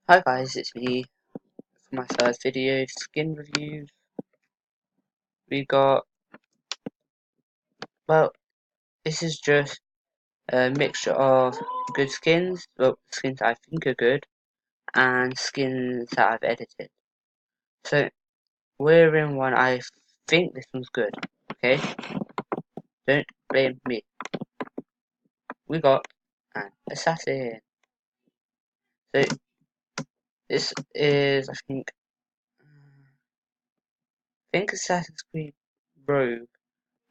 Hi guys, it's me for my first video skin reviews. We got, well, this is just a mixture of good skins, well, skins that I think are good, and skins that I've edited. So, we're in one, I think this one's good, okay? Don't blame me. We got an assassin. So, this is, I think Assassin's Creed Rogue,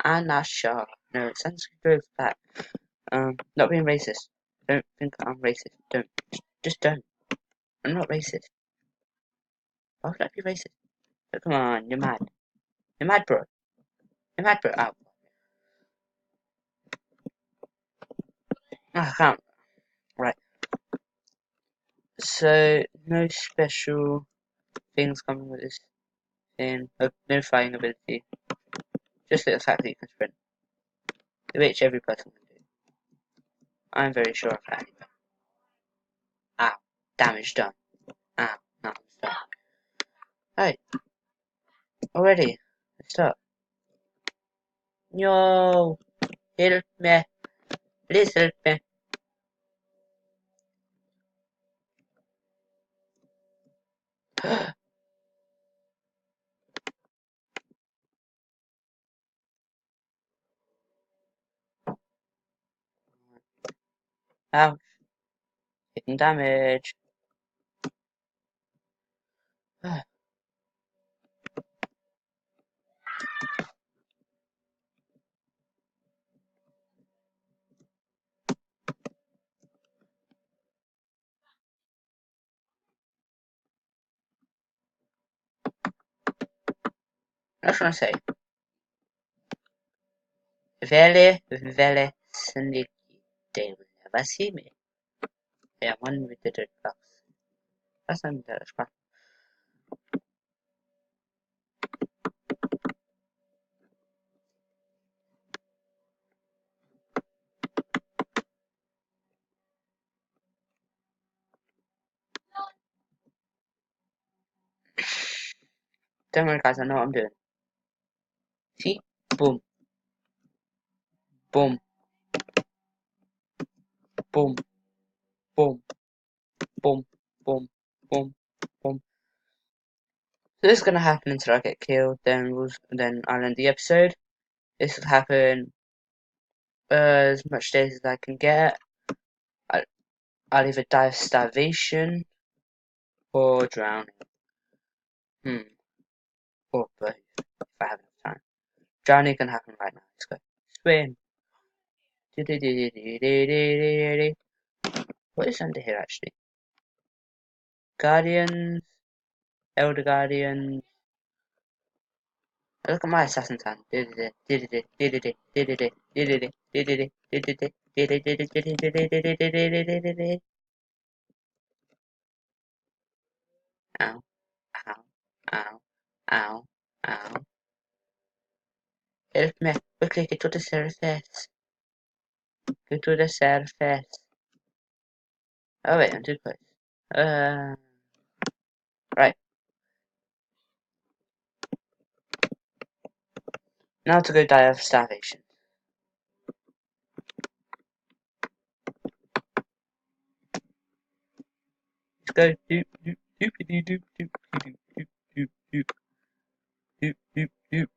and that's Shah. No, Assassin's Creed Rogue's back. Not being racist. Don't think I'm racist. Don't. Just don't. I'm not racist. Why would I be racist? Oh, come on, you're mad. You're mad, bro. You're mad, bro. Ow. I can't. Right. So, no special things coming with this thing. No flying ability. Just the fact that you can sprint. Which every person can do. I'm very sure of that. Ow. Damage done. Ow. No, I'm stuck. Hey. Already. Let's start. Yo. Help me. Please help me. Ow. Taking damage. I just want to say, very sneaky. They will never see me. They are one with the dirt box. That's not the crap. Don't worry, guys. I know what I'm doing. See? Boom, boom, boom, boom, boom, boom, boom, boom. So this is gonna happen until I get killed. Then I'll end the episode. This will happen as much days as I can get. I, I'll either die of starvation or drowning. Or both if I have enough time. Drowning can happen right now. Let's go. Swim. What is under here actually? Guardians, Elder Guardians. Look at my assassin hand. Ow, ow, ow, ow, ow. Help me. Quickly get to the surface. Get to the surface. Oh wait, I'm too close. Right. Now to go die of starvation. Let's go. Doop, doop, doopity doop, doop, doop, doop, doop, doop, doop, doop, doop.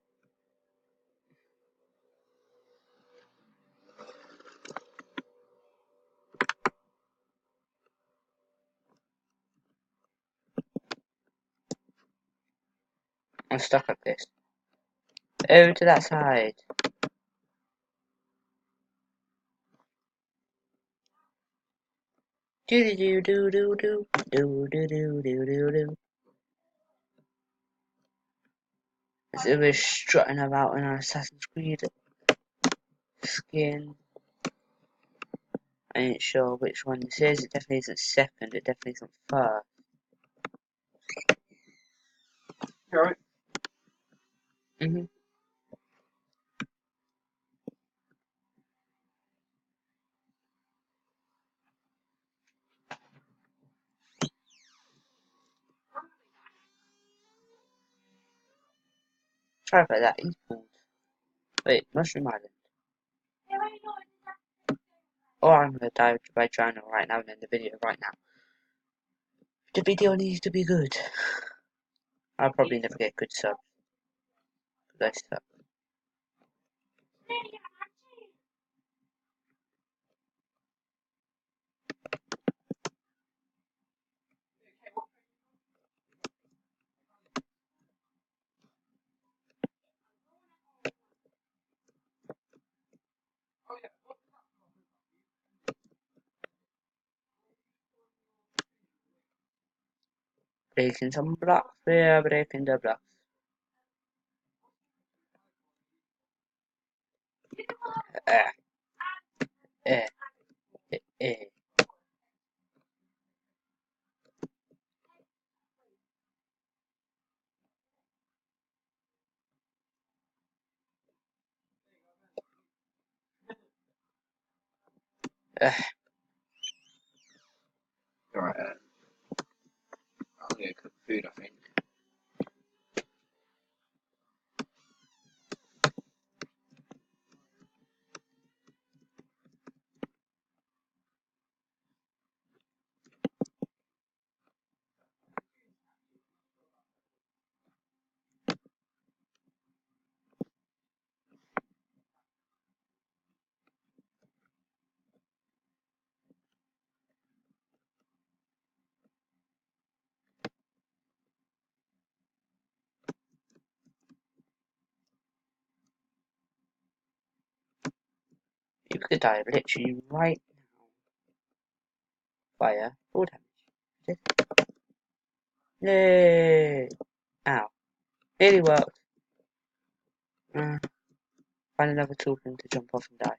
I'm stuck like this. Over to that side. Do do do do do do do do do do do. As if we're strutting about in our Assassin's Creed skin. I ain't sure which one this is. It definitely isn't second. It definitely isn't first. Right. sorry about that. He's pulled. Wait, Mushroom Island. Or I'm gonna die by drowning right now and end the video right now. The video needs to be good. I'll probably never get good subs. Because I suck. Breaking some blocks. We are breaking the blocks. Eh, eh, eh, eh. Right, I'm gonna cook food, I think. You could die literally right now. Fire. Full damage. Yay! Ow. Nearly worked. Find another tool for him to jump off and die.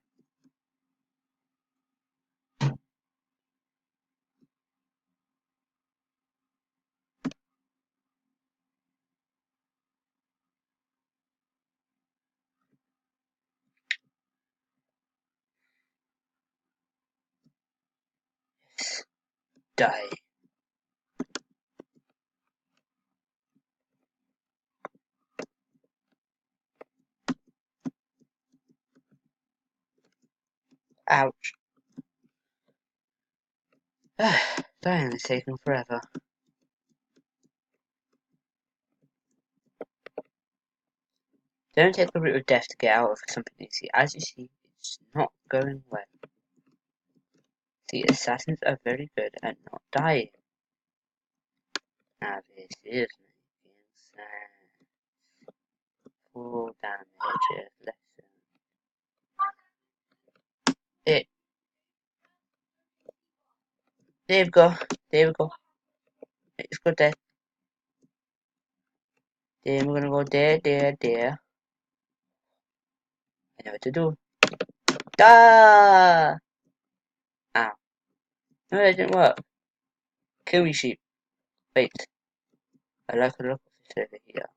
Yes. Die. Ouch. Dying is taking forever. Don't take the route of death to get out of something easy. As you see, it's not going well. The assassins are very good at not dying. Now this is making sense. Full damage is lessened. It. There we go. There we go. It's good there. Then we're gonna go there, there, there. I know what to do. Ah! Ow. No, that didn't work. Kill me, sheep. Wait. I like the look of this over here.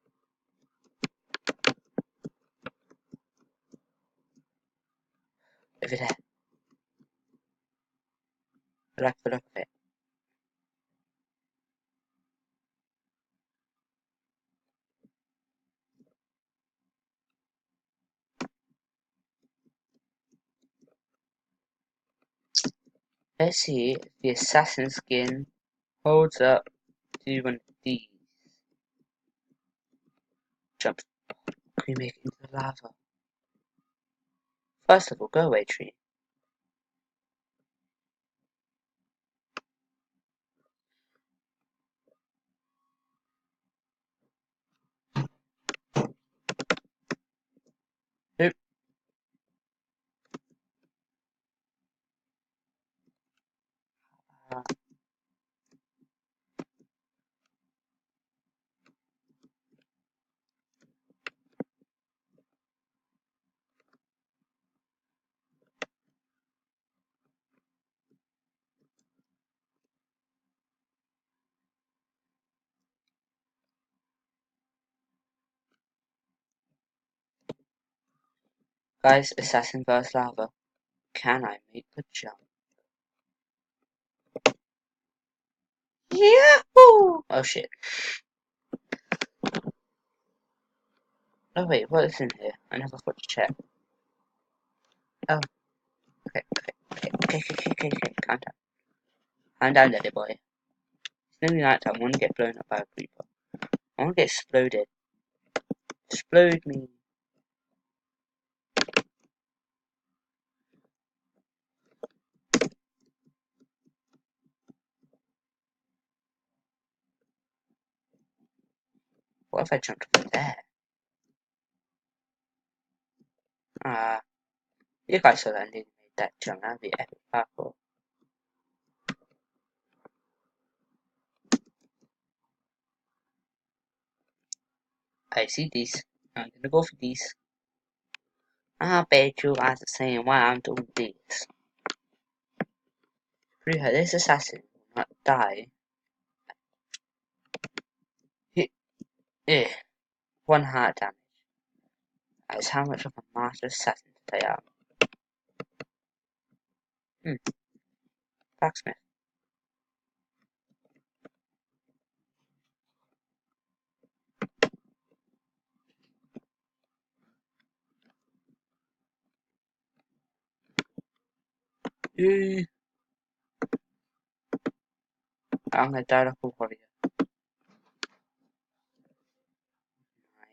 Over there. I like the look of it. Let's see if the assassin skin holds up to one of these. Jump. Can we make it into the lava? First of all, go away, tree. Oop. Guys, assassin versus lava. Can I make the jump? Yahoo! Oh shit. Oh wait, what is in here? I never thought to check. Oh, okay. Calm down. Calm down, little boy. It's nearly night time. I want to get blown up by a creeper. I want to get exploded. Explode me. What if I jumped over there? Ah, you guys saw that and didn't make that jump. That'd be epic parkour. I see these. I'm gonna go for these. I bet you guys are saying why I'm doing this. Remember, this assassin will not die. Eh, one heart damage. That is how much of a master assassin they are. Blacksmith. Yay. I'm gonna die like a warrior. Nice.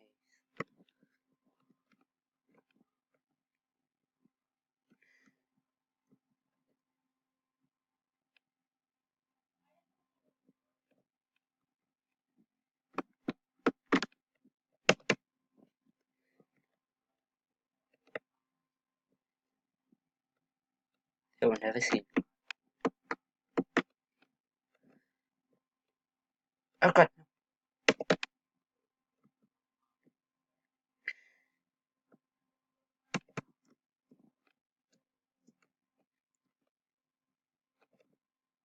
They will never see me. Oh god.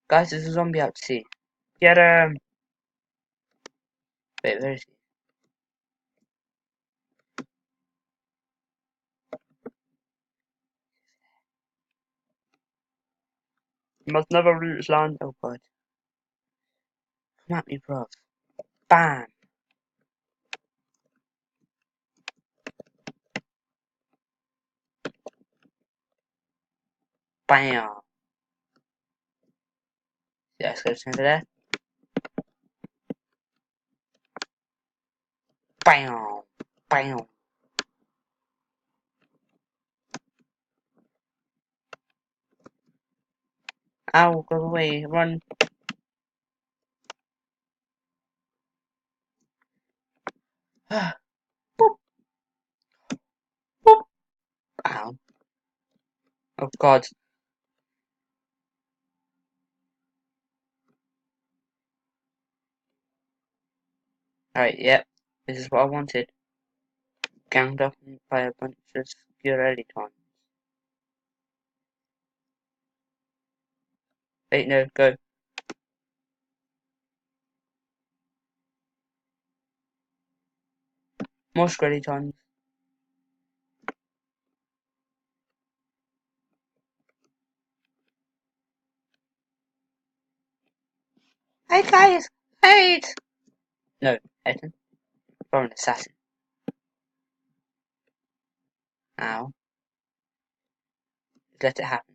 Guys, there's a zombie out to sea. Get him! Wait, where is he? You must never lose land. Oh god. Come at me, bro. Bam! Bam! Yeah, let's go over there. Bam! Bam! Ow, go away, run. Boop, boop. Ow. Oh god. Alright, yep. This is what I wanted. Ganged up by a bunch of skeletons. Wait, no, go. More skeletons. Hey guys! Hey! No, Ethan. You're an assassin. Ow. Just let it happen.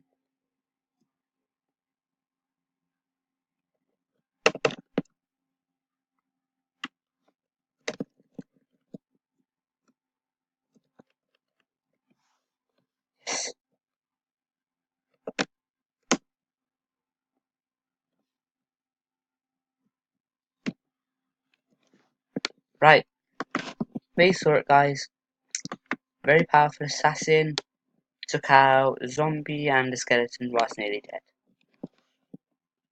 Yes. Right. We saw it, guys. Very powerful assassin. Took out a zombie and a skeleton whilst nearly dead.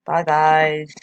Bye, guys.